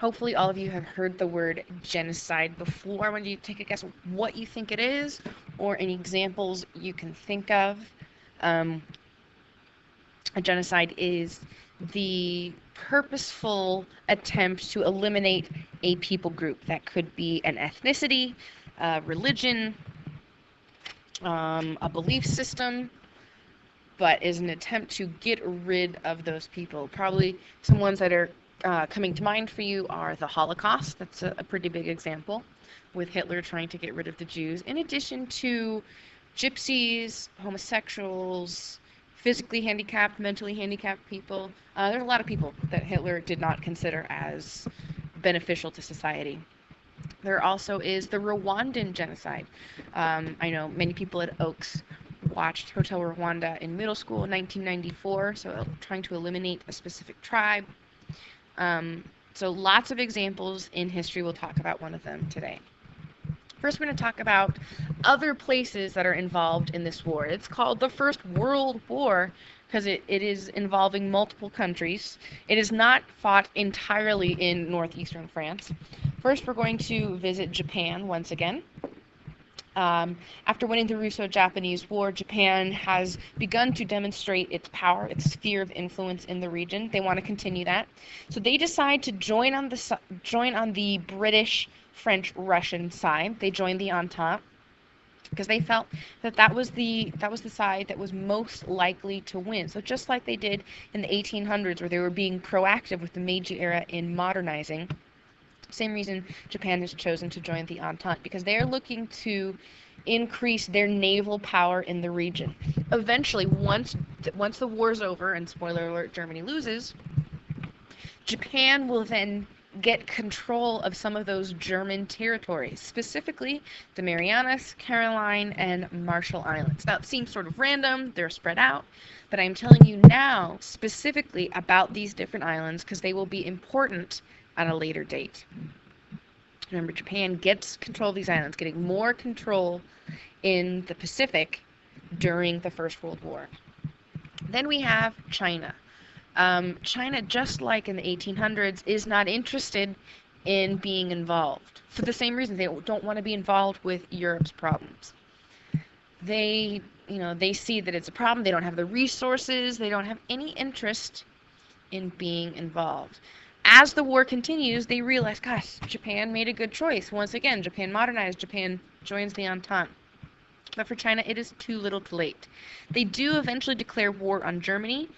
Hopefully all of you have heard the word genocide before. I want you to take a guess what you think it is or any examples you can think of. Um, a genocide is the purposeful attempt to eliminate a people group. That could be an ethnicity, religion, a belief system, but is an attempt to get rid of those people. Probably some ones that are coming to mind for you are the Holocaust. That's a pretty big example, with Hitler trying to get rid of the Jews, in addition to gypsies, homosexuals, physically handicapped, mentally handicapped people. There's a lot of people that Hitler did not consider as beneficial to society. There also is the Rwandan genocide. I know many people at Oaks watched Hotel Rwanda in middle school in 1994, so trying to eliminate a specific tribe. So lots of examples in history. We'll talk about one of them today. First, we're going to talk about other places that are involved in this war. It's called the First World War because it is involving multiple countries. It is not fought entirely in northeastern France. First, we're going to visit Japan once again. After winning the Russo-Japanese War, Japan has begun to demonstrate its power, its sphere of influence in the region. They want to continue that, so they decide to join on the British, French, Russian side. They joined the Entente because they felt that that was the side that was most likely to win. So just like they did in the 1800s, where they were being proactive with the Meiji era in modernizing. Same reason Japan has chosen to join the Entente, because they are looking to increase their naval power in the region. Eventually, once the war's over, and spoiler alert, Germany loses, Japan will then get control of some of those German territories, specifically the Marianas, Caroline, and Marshall Islands. Now, it seems sort of random, they're spread out, but I'm telling you now specifically about these different islands because they will be important at a later date. Remember, Japan gets control of these islands, getting more control in the Pacific during the First World War. Then we have China. China, just like in the 1800s, is not interested in being involved for the same reason. They don't want to be involved with Europe's problems. They see that it's a problem. They don't have the resources. They don't have any interest in being involved. As the war continues, they realize, gosh, Japan made a good choice. Once again, Japan modernized, Japan joins the Entente. But for China, it is too little too late. They do eventually declare war on Germany,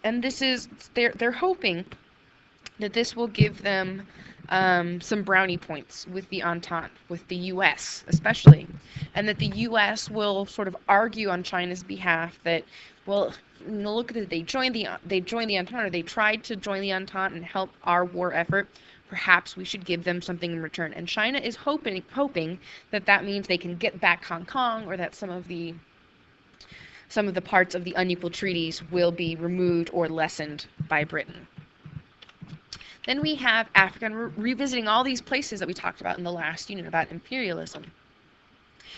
and they're hoping that this will give them some brownie points with the Entente, with the U.S. especially, and that the U.S. will sort of argue on China's behalf that, well, look at it, they joined the Entente, or they tried to join the Entente and help our war effort. Perhaps we should give them something in return. And China is hoping that means they can get back Hong Kong, or that some of the parts of the unequal treaties will be removed or lessened by Britain. Then we have Africa, and we're revisiting all these places that we talked about in the last unit about imperialism.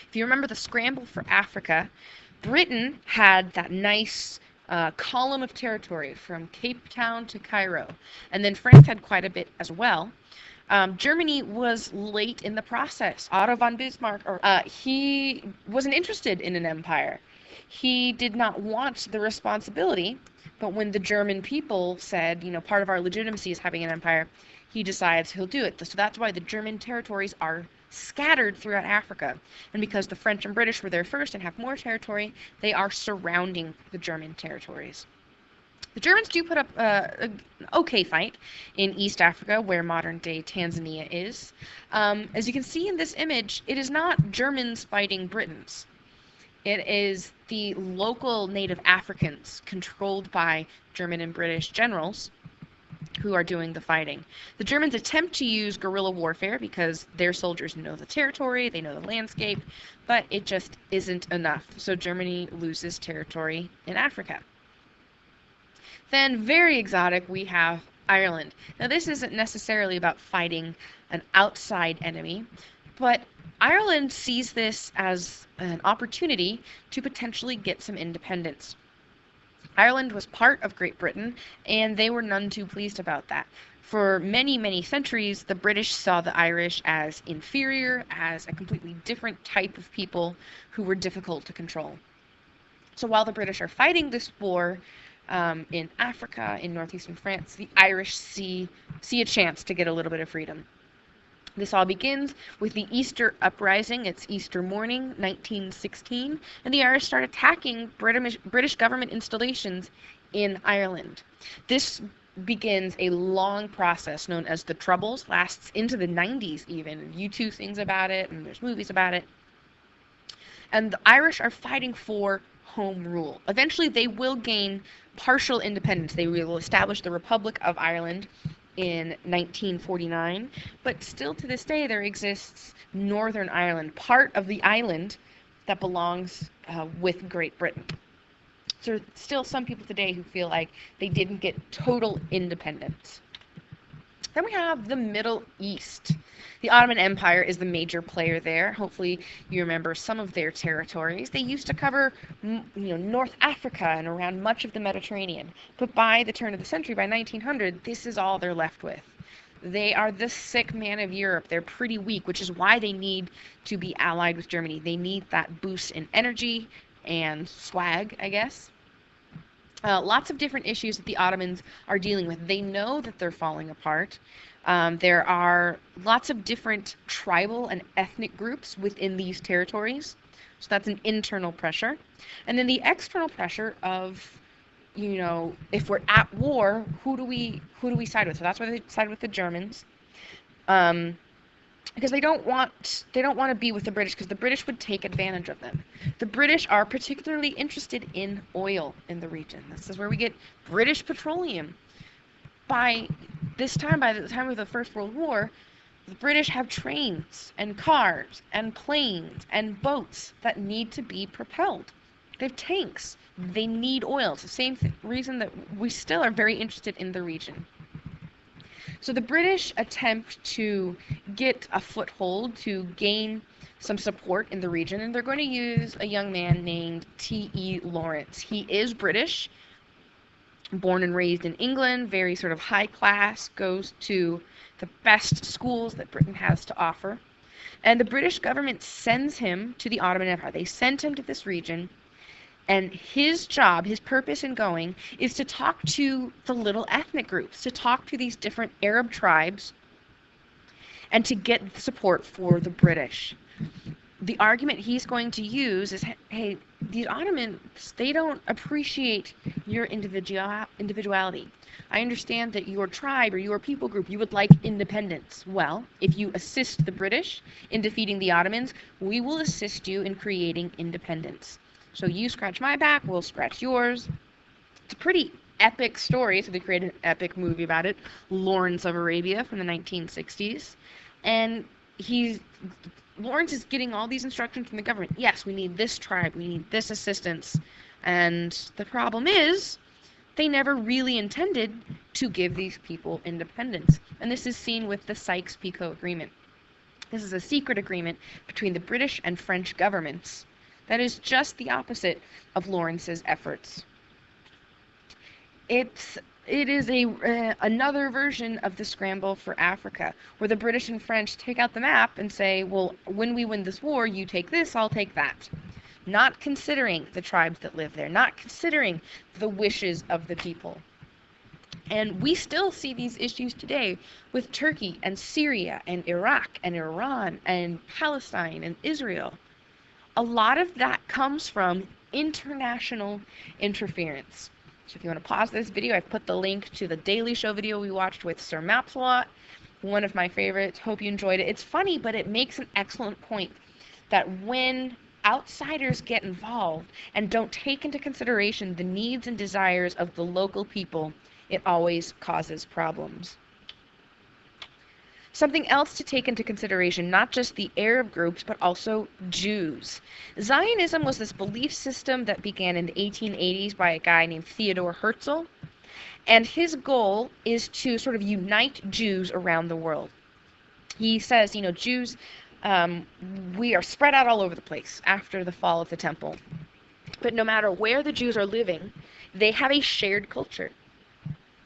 If you remember the scramble for Africa, Britain had that nice column of territory from Cape Town to Cairo, and then France had quite a bit as well. Germany was late in the process. Otto von Bismarck, he wasn't interested in an empire. He did not want the responsibility, but when the German people said, part of our legitimacy is having an empire, he decides he'll do it. So that's why the German territories are scattered throughout Africa. And because the French and British were there first and have more territory, they are surrounding the German territories. The Germans do put up an okay fight in East Africa, where modern-day Tanzania is. As you can see in this image, it is not Germans fighting Britons. It is the local native Africans, controlled by German and British generals, who are doing the fighting. The Germans attempt to use guerrilla warfare because their soldiers know the territory, they know the landscape, but it just isn't enough. So Germany loses territory in Africa. Then, very exotic, we have Ireland. Now, this isn't necessarily about fighting an outside enemy, but Ireland sees this as an opportunity to potentially get some independence. Ireland was part of Great Britain, and they were none too pleased about that. For many, many centuries, the British saw the Irish as inferior, as a completely different type of people who were difficult to control. So while the British are fighting this war in Africa, in northeastern France, the Irish see a chance to get a little bit of freedom. This all begins with the Easter Uprising. It's Easter morning, 1916, and the Irish start attacking British government installations in Ireland. This begins a long process known as the Troubles, lasts into the 90s even. U2 sings about it, and there's movies about it. And the Irish are fighting for home rule. Eventually, they will gain partial independence. They will establish the Republic of Ireland in 1949, but still to this day there exists Northern Ireland, part of the island that belongs with Great Britain. So there's still some people today who feel like they didn't get total independence. Then we have the Middle East. The Ottoman Empire is the major player there. Hopefully you remember some of their territories. They used to cover North Africa and around much of the Mediterranean. But by the turn of the century, by 1900, this is all they're left with. They are the sick man of Europe. They're pretty weak, which is why they need to be allied with Germany. They need that boost in energy and swag, I guess. Lots of different issues that the Ottomans are dealing with. They know that they're falling apart. There are lots of different tribal and ethnic groups within these territories. So that's an internal pressure. And then the external pressure of, if we're at war, who do we side with? So that's why they side with the Germans. Because they don't want to be with the British, because the British would take advantage of them. The British are particularly interested in oil in the region. This is where we get British petroleum. By the time of the First World War, the British have trains and cars and planes and boats that need to be propelled. They have tanks. They need oil. It's the same reason that we still are very interested in the region. So the British attempt to get a foothold, to gain some support in the region, and they're going to use a young man named T.E. Lawrence. He is British, born and raised in England, very sort of high class, goes to the best schools that Britain has to offer. And the British government sends him to the Ottoman Empire. They send him to this region. And his job, his purpose in going, is to talk to the little ethnic groups, to talk to these different Arab tribes, and to get support for the British. The argument he's going to use is, hey, these Ottomans, they don't appreciate your individuality. I understand that your tribe or your people group, you would like independence. Well, if you assist the British in defeating the Ottomans, we will assist you in creating independence. So you scratch my back, we'll scratch yours. It's a pretty epic story, so they created an epic movie about it, Lawrence of Arabia from the 1960s. And Lawrence is getting all these instructions from the government. Yes, we need this tribe, we need this assistance. And the problem is, they never really intended to give these people independence. And this is seen with the Sykes-Picot Agreement. This is a secret agreement between the British and French governments that is just the opposite of Lawrence's efforts. It is another version of the scramble for Africa, where the British and French take out the map and say, well, when we win this war, you take this, I'll take that. Not considering the tribes that live there, not considering the wishes of the people. And we still see these issues today with Turkey and Syria and Iraq and Iran and Palestine and Israel. A lot of that comes from international interference. So if you want to pause this video, I've put the link to the Daily Show video we watched with Sir Mapsalot, one of my favorites. Hope you enjoyed it. It's funny, but it makes an excellent point that when outsiders get involved and don't take into consideration the needs and desires of the local people, it always causes problems. Something else to take into consideration, not just the Arab groups, but also Jews. Zionism was this belief system that began in the 1880s by a guy named Theodor Herzl, and his goal is to sort of unite Jews around the world. He says, Jews, we are spread out all over the place after the fall of the temple, but no matter where the Jews are living, they have a shared culture.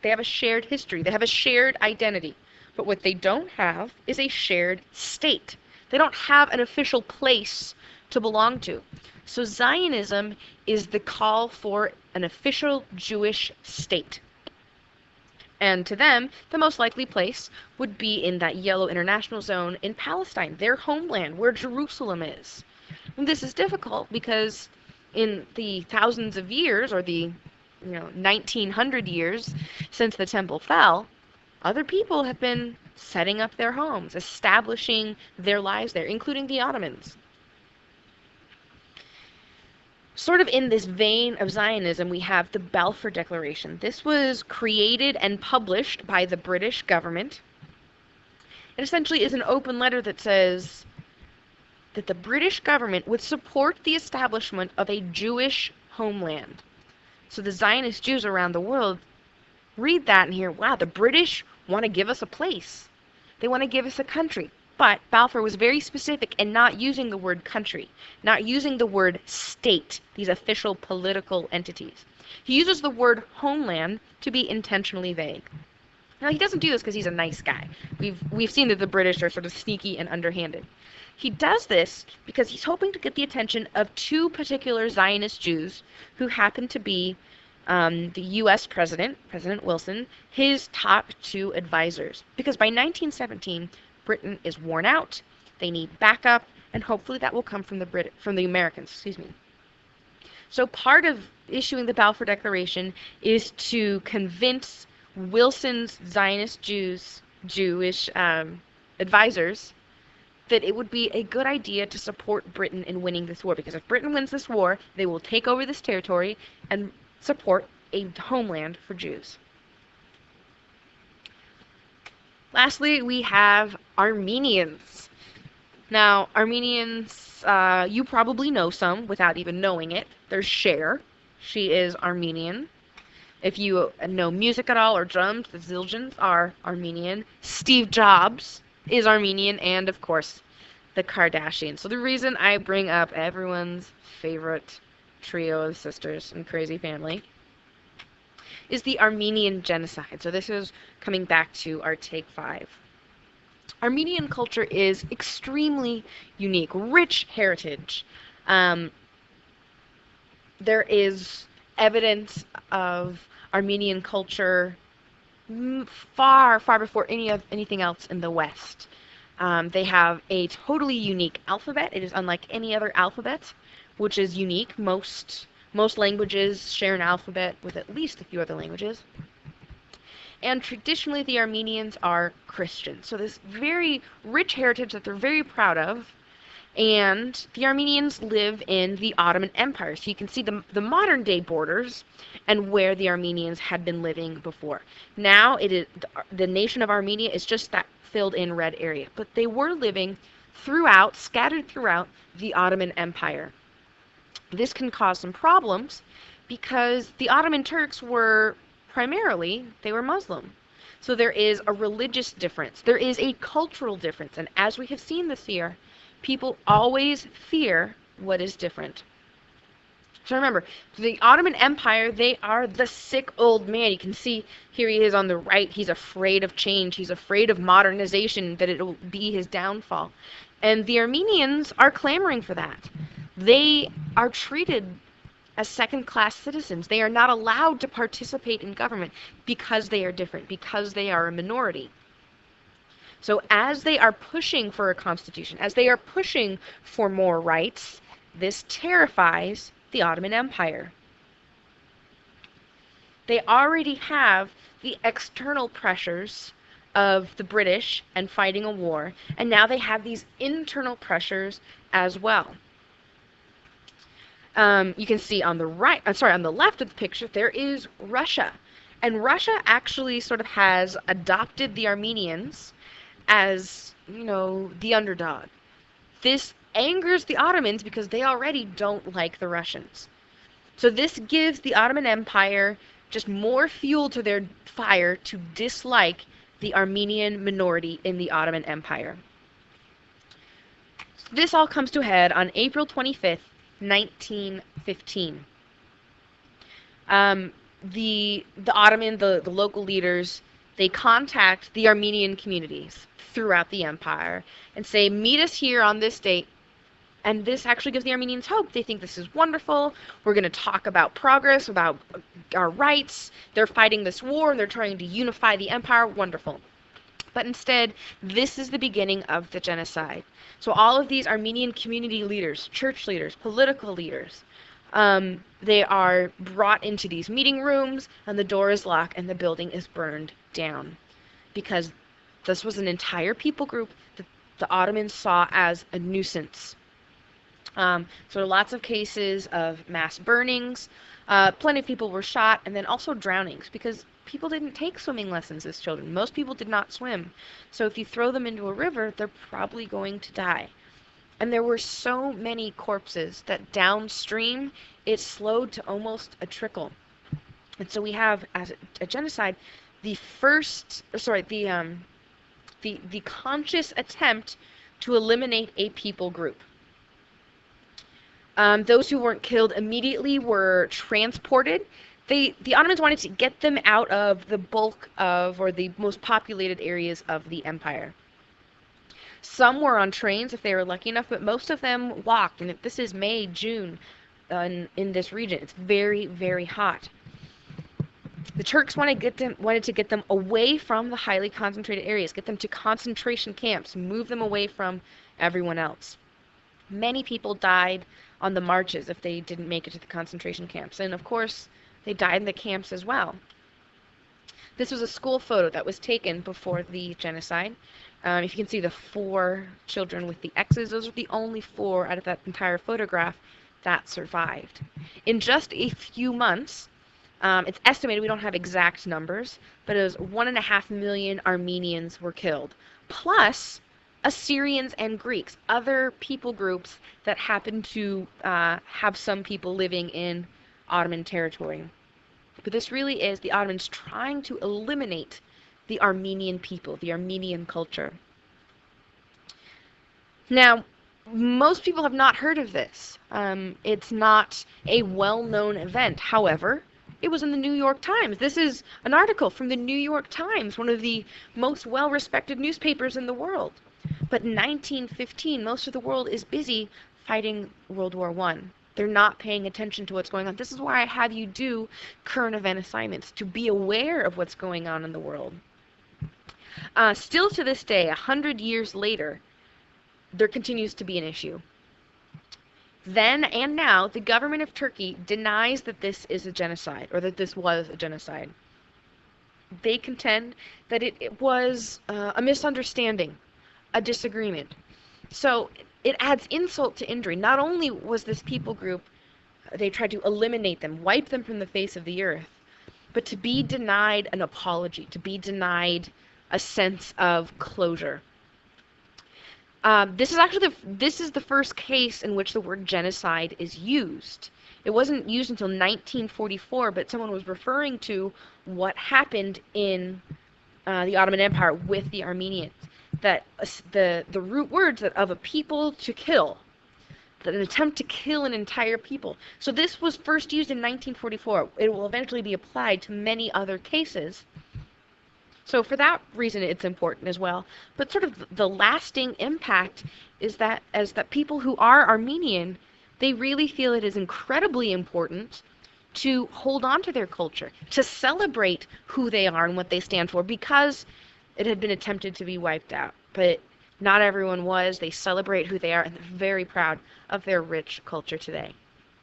They have a shared history. They have a shared identity. But what they don't have is a shared state. They don't have an official place to belong to. So Zionism is the call for an official Jewish state. And to them, the most likely place would be in that yellow international zone in Palestine, their homeland, where Jerusalem is. And this is difficult because in the thousands of years, or the 1900 years since the temple fell, other people have been setting up their homes, establishing their lives there, including the Ottomans. Sort of in this vein of Zionism, we have the Balfour Declaration. This was created and published by the British government. It essentially is an open letter that says that the British government would support the establishment of a Jewish homeland. So the Zionist Jews around the world read that and hear, wow, the British want to give us a place. They want to give us a country. But Balfour was very specific in not using the word country, not using the word state, these official political entities. He uses the word homeland to be intentionally vague. Now, he doesn't do this because he's a nice guy. We've seen that the British are sort of sneaky and underhanded. He does this because he's hoping to get the attention of two particular Zionist Jews who happen to be the U.S. President Wilson, his top two advisors. Because by 1917, Britain is worn out, they need backup, and hopefully that will come from the Americans, So part of issuing the Balfour Declaration is to convince Wilson's Zionist Jewish advisors that it would be a good idea to support Britain in winning this war, because if Britain wins this war, they will take over this territory and support a homeland for Jews. Lastly, we have Armenians. Now, Armenians, you probably know some without even knowing it. There's Cher. She is Armenian. If you know music at all or drums, the Zildjians are Armenian. Steve Jobs is Armenian, and of course, the Kardashians. So the reason I bring up everyone's favorite trio of sisters in Crazy Family is the Armenian genocide. So this is coming back to our take 5. Armenian culture is extremely unique, rich heritage. There is evidence of Armenian culture far, far before anything else in the West. They have a totally unique alphabet. It is unlike any other alphabet, which is unique. Most languages share an alphabet with at least a few other languages. And traditionally, the Armenians are Christian. So this very rich heritage that they're very proud of. And the Armenians live in the Ottoman Empire. So you can see the modern day borders and where the Armenians had been living before. Now the nation of Armenia is just that filled in red area. But they were living scattered throughout the Ottoman Empire. This can cause some problems because the Ottoman Turks were Muslim. So there is a religious difference. There is a cultural difference. And as we have seen this year, people always fear what is different. So remember, the Ottoman Empire, they are the sick old man. You can see here he is on the right. He's afraid of change. He's afraid of modernization, that it will be his downfall. And the Armenians are clamoring for that. They are treated as second-class citizens. They are not allowed to participate in government because they are different, because they are a minority. So as they are pushing for a constitution, as they are pushing for more rights, this terrifies the Ottoman Empire. They already have the external pressures of the British and fighting a war, and now they have these internal pressures as well. You can see on the left of the picture, there is Russia. And Russia actually sort of has adopted the Armenians as, the underdog. This angers the Ottomans because they already don't like the Russians. So this gives the Ottoman Empire just more fuel to their fire to dislike the Armenian minority in the Ottoman Empire. This all comes to a head on April 25th, 1915. the local leaders, they contact the Armenian communities throughout the empire and say, meet us here on this date. And this actually gives the Armenians hope. They think this is wonderful. We're going to talk about progress, about our rights. They're fighting this war and they're trying to unify the empire. Wonderful. But instead, this is the beginning of the genocide. So all of these Armenian community leaders, church leaders, political leaders, they are brought into these meeting rooms, and the door is locked, and the building is burned down. Because this was an entire people group that the Ottomans saw as a nuisance. So lots of cases of mass burnings. Plenty of people were shot, and then also drownings, because people didn't take swimming lessons as children. Most people did not swim. So if you throw them into a river, they're probably going to die. And there were so many corpses that downstream, it slowed to almost a trickle. And so we have, as a genocide, the conscious attempt to eliminate a people group. Those who weren't killed immediately were transported. The Ottomans wanted to get them out of the bulk of, or the most populated areas of the empire. Some were on trains if they were lucky enough, but most of them walked. And this is May, June in this region. It's very, very hot. The Turks wanted to get them away from the highly concentrated areas, get them to concentration camps, move them away from everyone else. Many people died on the marches if they didn't make it to the concentration camps. And of course, they died in the camps as well. This was a school photo that was taken before the genocide. If you can see the 4 children with the X's, those are the only 4 out of that entire photograph that survived. In just a few months, it's estimated, we don't have exact numbers, but it was 1.5 million Armenians were killed, plus Assyrians and Greeks, other people groups that happened to have some people living in Ottoman territory. But this really is the Ottomans trying to eliminate the Armenian people, the Armenian culture. Now, most people have not heard of this. It's not a well-known event. However, it was in the New York Times. This is an article from the New York Times, one of the most well-respected newspapers in the world. But in 1915, most of the world is busy fighting World War I. They're not paying attention to what's going on. This is why I have you do current event assignments, to be aware of what's going on in the world. Still to this day, 100 years later, there continues to be an issue. Then and now, the government of Turkey denies that this is a genocide, or that this was a genocide. They contend that it was a misunderstanding, a disagreement. So it adds insult to injury. Not only was this people group, they tried to eliminate them, wipe them from the face of the earth, but to be denied an apology, to be denied a sense of closure. This is the first case in which the word genocide is used. It wasn't used until 1944, but someone was referring to what happened in the Ottoman Empire with the Armenians. That the root words that of a people to kill, that an attempt to kill an entire people. So this was first used in 1944. It will eventually be applied to many other cases. So for that reason, it's important as well. But sort of the lasting impact is that people who are Armenian, they really feel it is incredibly important to hold on to their culture, to celebrate who they are and what they stand for, because it had been attempted to be wiped out. But not everyone was. They celebrate who they are, and they're very proud of their rich culture today.